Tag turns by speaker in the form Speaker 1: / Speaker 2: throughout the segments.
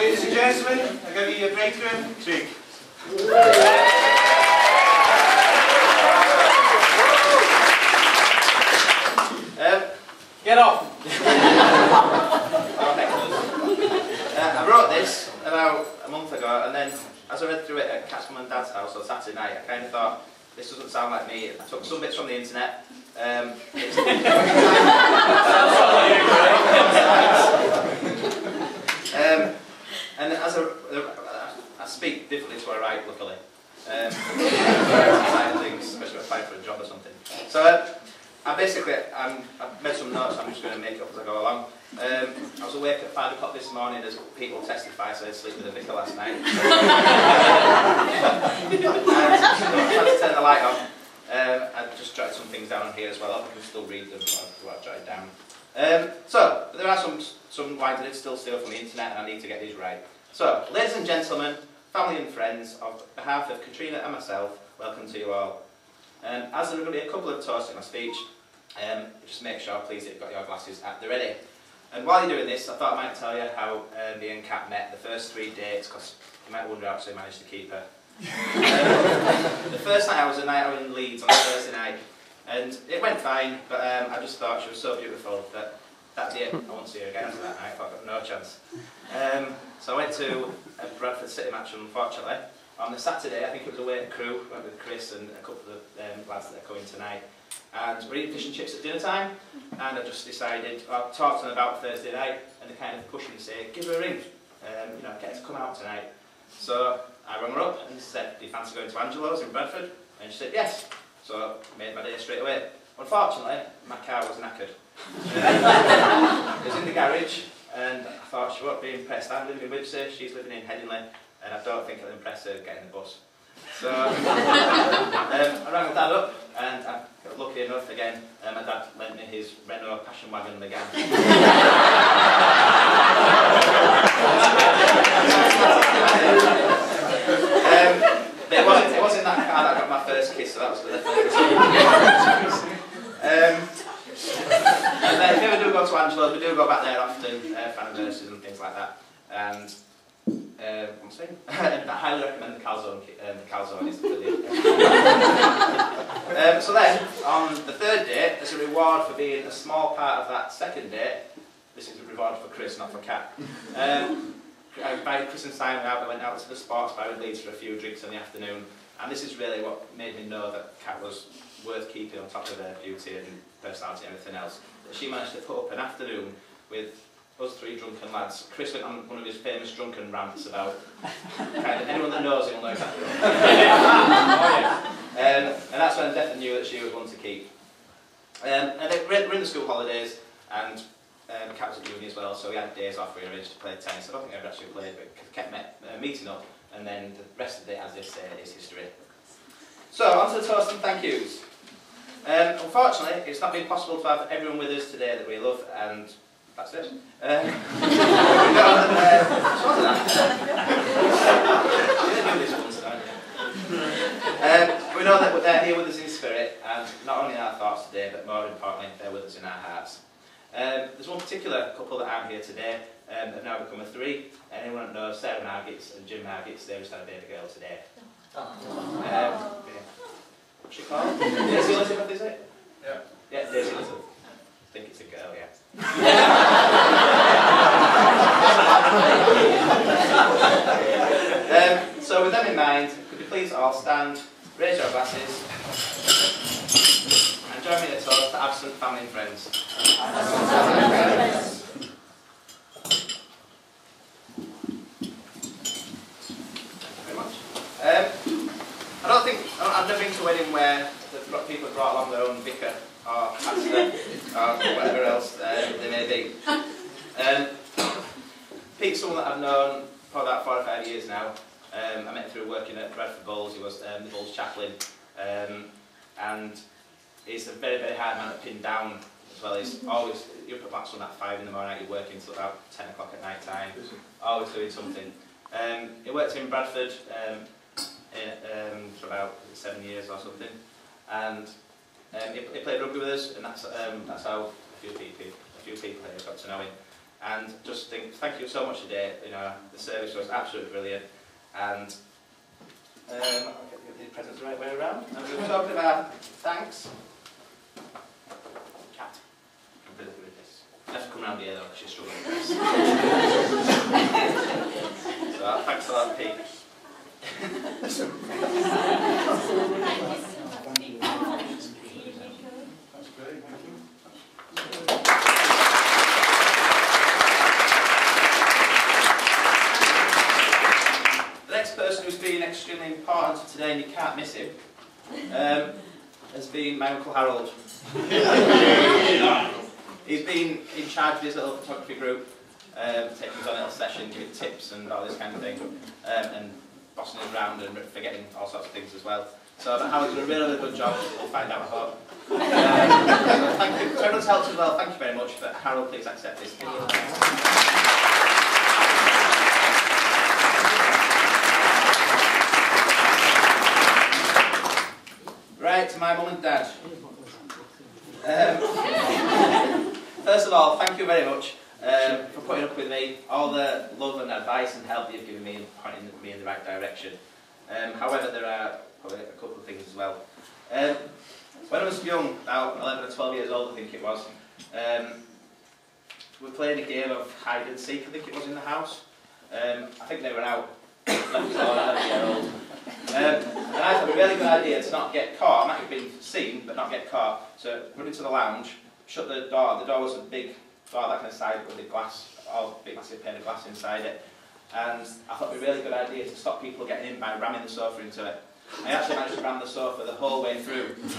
Speaker 1: Ladies and gentlemen, I give you your bridegroom, Craig. Get off! I wrote this about a month ago, and then as I read through it at Cat's mum and dad's house on Saturday night, I kind of thought, this doesn't sound like me. I took some bits from the internet. And as I speak differently to I write, luckily. Things, especially if I apply for a job or something. So I made some notes. I'm just going to make it up as I go along. I was awake at 5 o'clock this morning as people testify, so I slept with a vicar last night. I had to turn the light on. I just jotted some things down on here as well. I can still read them what I've jotted down. So there are some lines I did still steal from the internet, and I need to get these right. So, ladies and gentlemen, family and friends, on behalf of Katrina and myself, welcome to you all. As there are going to be a couple of toasts in my speech, just make sure, please, that you've got your glasses at the ready. And while you're doing this, I thought I might tell you how me and Kat met the first 3 dates, because you might wonder how I actually managed to keep her. The first night was a night out in Leeds on a Thursday night, and it went fine, but I just thought she was so beautiful that that's it. I won't see her again after that night, but I've got no chance. So I went to a Bradford City match, unfortunately. On the Saturday, I think it was away at Crewe, went with Chris and a couple of lads that are coming tonight. And we're eating fish and chips at dinner time, and I just decided, I talked to them about Thursday night, and they kind of pushed me to say, give her a ring, you know, get her to come out tonight. So I rang her up and said, do you fancy going to Angelo's in Bradford? And she said, yes. So I made my day straight away. Unfortunately, my car was knackered. It was in the garage, and I thought she won't be impressed. I'm living in Wibsey, she's living in Headingley, and I don't think I'll impress her getting the bus. So I rang my dad up, and I got lucky enough again, my dad lent me his Renault Passion Wagon Megane. But it wasn't that car that I got my first kiss, so that was good. And then if you ever do go to Angelo's, we do go back there often for anniversaries and things like that. And I'm saying, I highly recommend the calzone. The calzone is brilliant. So then, on the 3rd date, as a reward for being a small part of that 2nd date, this is a reward for Chris, not for Kat. By Chris and Simon out, we went out to the sports bar in Leeds for a few drinks in the afternoon, and this is really what made me know that Kat was worth keeping on top of her beauty and personality and everything else. That she managed to put up an afternoon with us 3 drunken lads. Chris went on one of his famous drunken rants about kind of anyone that knows him will know exactly what. And that's when I definitely knew that she was one to keep. And we're in the school holidays, and Kat was at uni as well, so we had days off. We arranged to play tennis. I don't think I ever actually played, but kept meeting up, and then the rest of the day, as they say, is history. So, on to the toast and thank yous. Unfortunately, it's not been possible to have everyone with us today that we love, and that's it. We know that they're here with us in spirit, and not only in our thoughts today, but more importantly, they're with us in our hearts. There's one particular couple that aren't here today, have now become a 3. Anyone that knows Sarah Margits and Jim Margits, they just had a baby girl today. What's she called? Daisy Elizabeth, is it? Yeah. Yeah, Daisy Elizabeth. I think it's a girl, yeah. So with them in mind, could you please all stand, raise your glasses, and join me in a toast to absent family and friends. I've never been to a wedding where people brought along their own vicar or pastor or whatever else they may be. Pete's someone that I've known for about 4 or 5 years now. I met him through working at Bradford Bulls. He was the Bulls chaplain, and he's a very, very hard man to pin down as well. He's always, you're up at Maxwell at 5 in the morning, you're working until about 10 o'clock at night time, always doing something. He worked in Bradford for about 7 years or something, and he played rugby with us, and that's how a few people here got to know him. and just think, thank you so much today. You know, the service was absolutely brilliant, and I'll get the presents the right way around. And we were talking about thanks. Cat. I'm really good at this. You have to come around here though, because you're struggling with this. So thanks for that, Pete. That's great, thank you. The next person who's been extremely important today, and you can't miss him, has been my Uncle Harold. He's been in charge of his little photography group, taking us on a little session, giving tips and all this kind of thing, and bossing us around and forgetting all sorts of things as well. So Harold's done a really, really good job. We'll find out, I hope. So thank you. So everyone's helped as well. Thank you very much. But Harold, please accept this. Right, to my mum and dad. First of all, thank you very much for putting up with me, all the love and advice and help you've given me and pointing me in the right direction. However, there are probably a couple of things as well. When I was young, about 11 or 12 years old I think it was, we were playing a game of hide and seek, I think it was, in the house. I think they were out, left us all 11 year old. And I thought it was a really good idea to not get caught. I might have been seen, but not get caught. So run into the lounge, shut the door. The door was a big door, that kind of side with the glass, all big massive pane of glass inside it. And I thought it would be a really good idea to stop people getting in by ramming the sofa into it. I actually managed to ram the sofa the whole way through. Just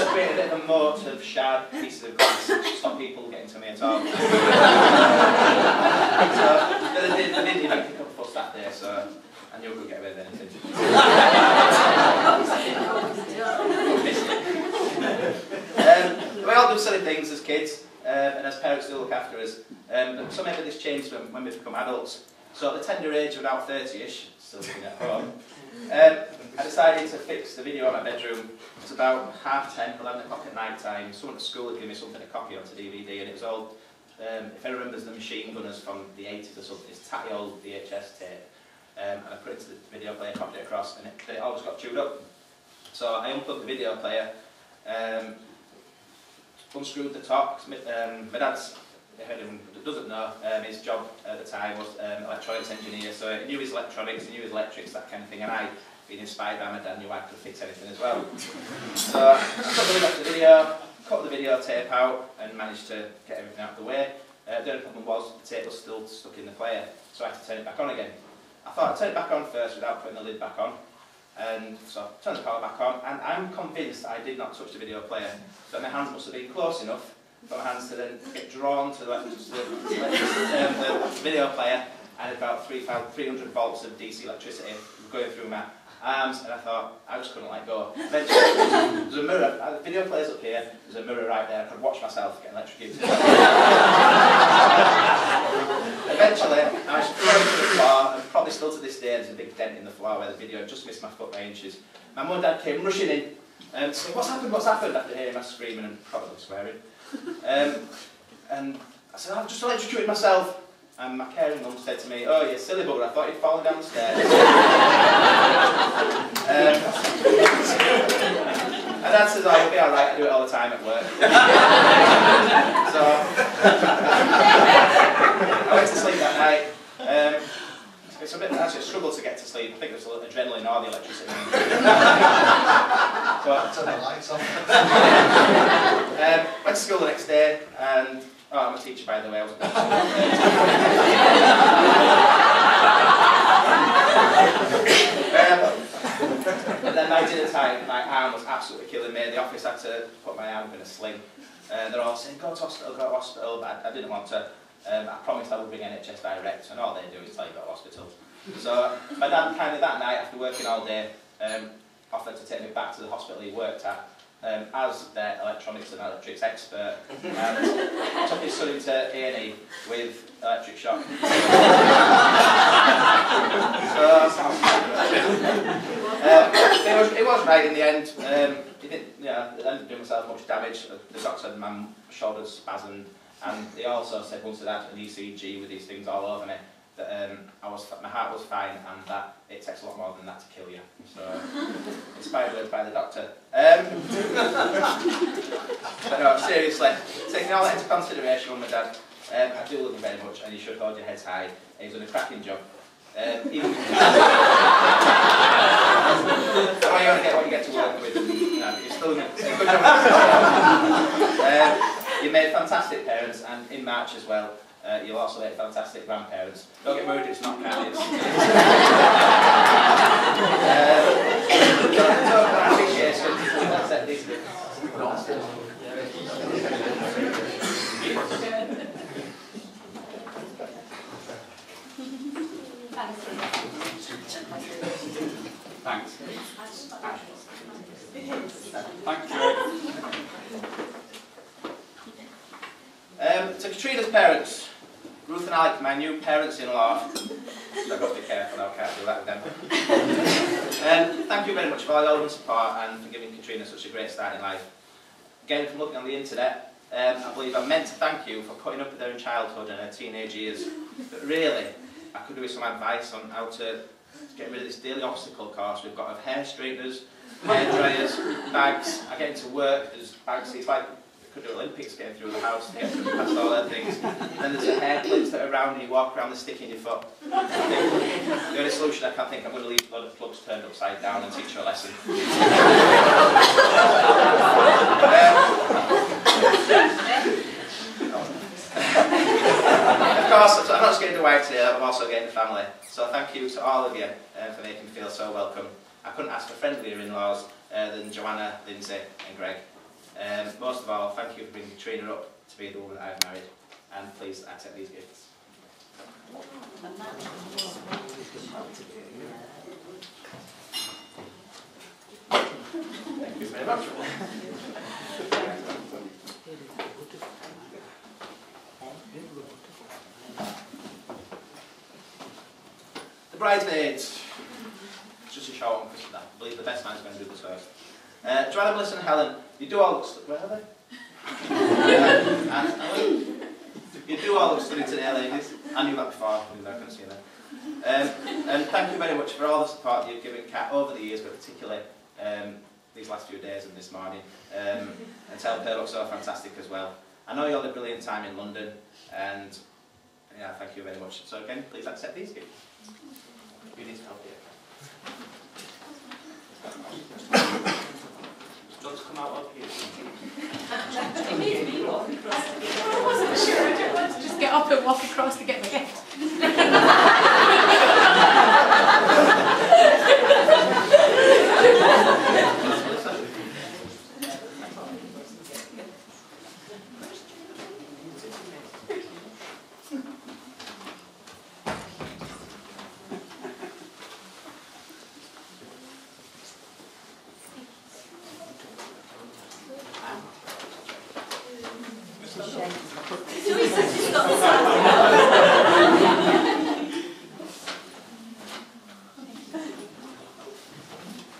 Speaker 1: create a bit of a moat of shard pieces of glass to stop people getting to me at all. So they didn't even pick up a fuss that day, so I knew I could get away with anything. We all do silly things as kids, and as parents do look after us. But so maybe this changed when we become adults. So at the tender age of about 30ish, still living at home, I decided to fix the video in my bedroom. It was about 10:30, 11 o'clock at night time. Someone at school had given me something to copy onto DVD, and it was old, if anyone remembers the Machine Gunners from the 80s or something, it's tatty old VHS tape. And I put it into the video player, copied it across, and it always got chewed up. So I unplugged the video player, unscrewed the top. My dad's, if anyone doesn't know, his job at the time was electronics engineer, so he knew his electronics, he knew his electrics, that kind of thing, and I, being inspired by my dad, knew I could fix anything as well. So I took the lid off the video, cut the video tape out, and managed to get everything out of the way. The only problem was the tape was still stuck in the player, so I had to turn it back on again. I thought I'd turn it back on first without putting the lid back on, and so I turned the power back on, and I'm convinced I did not touch the video player, so my hands must have been close enough for my hands to then get drawn to the video player, and about 300 volts of DC electricity going through my arms, and I thought, I just couldn't let go. Eventually, there's a mirror, the video player's up here, there's a mirror right there, I could watch myself get electrocuted. Eventually, I was thrown to the floor, and probably still to this day there's a big dent in the floor where the video had just missed my foot by inches. My mum and dad came rushing in, and said, what's happened, after hearing my screaming and probably swearing. And I said, I've just electrocuted myself. And my caring mum said to me, oh, you silly bugger, I thought you'd fallen down the stairs. And Dad says, oh, you'll be alright, I do it all the time at work. So, I went to sleep that night. It's a bit, actually a struggle to get to sleep. I think there's a little adrenaline or the electricity. So, turn the lights on. Went to school the next day, and I'm a teacher, by the way. I was and then my dinner time, my arm was absolutely killing me. The office had to put my arm in a sling. They're all saying, go to hospital, but I didn't want to. I promised I would bring NHS Direct, and all they do is tell you about hospital. So my dad kindly that night, after working all day, offered to take me back to the hospital he worked at, as their electronics and electrics expert, and took his son into A&E with electric shock. It was right in the end. It didn't, I didn't do myself much damage. The doctor said my shoulder spasmed, And they also said once I'd had an ECG with these things all over me, that my heart was fine, and that it takes a lot more than that to kill you. So, inspired words by the doctor. But no, seriously, taking all that into consideration, Mum and Dad, I do love you very much, and you should hold your heads high. He's done a cracking job. Even I want you to get what you get to work with, and, you know, you're still doing a good job. You made fantastic parents, and in March as well, you'll also make fantastic grandparents. Don't get worried, it's not candy. Appreciation. That's it. These
Speaker 2: Thanks. Thank you.
Speaker 1: To Katrina's parents, Ruth and Alec, my new parents-in-law. So I've got to be careful now, I can't do that with them. Thank you very much for all your love and support and for giving Katrina such a great start in life. Again, from looking on the internet, I believe I'm meant to thank you for putting up with her in childhood and her teenage years. But really, I could do with some advice on how to get rid of this daily obstacle course we've got of hair straighteners, hair dryers, bags. I get into work, there's bags, it's like I could do Olympics getting through the house to get through past all their things. Then there's the hair clips that are around and you walk around the stick in your foot. The only solution I can think, I'm going to leave a lot of plugs turned upside down and teach her a lesson. Of course, I'm not just getting the wife here, I'm also getting the family. So thank you to all of you for making me feel so welcome. I couldn't ask for friendlier in-laws than Joanna, Lindsay and Greg. Most of all, thank you for bringing Katrina up to be the woman that I've married. And please accept these gifts. Thank you very much. The bridesmaids. It's just a short one because I believe the best man's going to do this first. Joanna, Melissa and Helen, you do all look where are they? And you do all look stunning today, ladies. I knew that before, I couldn't see them. And thank you very much for all the support you've given Kat over the years, but particularly these last few days and this morning. And to help her look so fantastic as well. I know you all had a brilliant time in London, and yeah, thank you very much. So again, please accept these gifts. You need to help here. Don't come out up here.
Speaker 3: I wasn't sure. I didn't want to just get up and walk across to get my gift.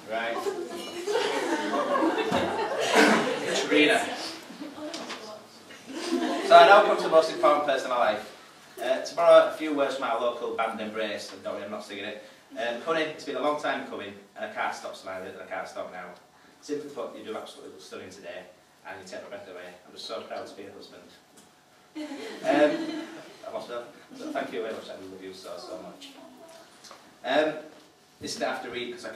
Speaker 1: Right. Katrina. So I now come to the most important person in my life. To borrow a few words from our local band Embrace, and don't worry, I'm not singing it. Honey, it's been a long time coming, and I can't stop smiling, and I can't stop now. Simply put, you do absolutely stunning today, and you take my breath away. I'm just so proud to be a husband. I lost it. So thank you very much, I love you so much. This is I have to read because I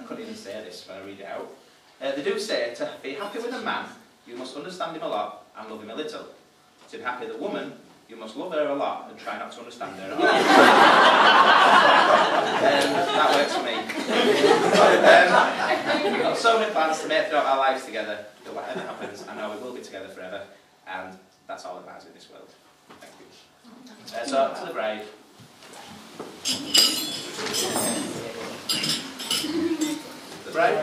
Speaker 1: couldn't even say this when I read it out. They do say to be happy with a man, you must understand him a lot and love him a little. To be happy with a woman, you must love her a lot and try not to understand her at all. That works for me. We've got so many plans to make throughout our lives together that whatever happens, I know we will be together forever, and that's all that matters in this world. Thank you. So, to the bride. The bride.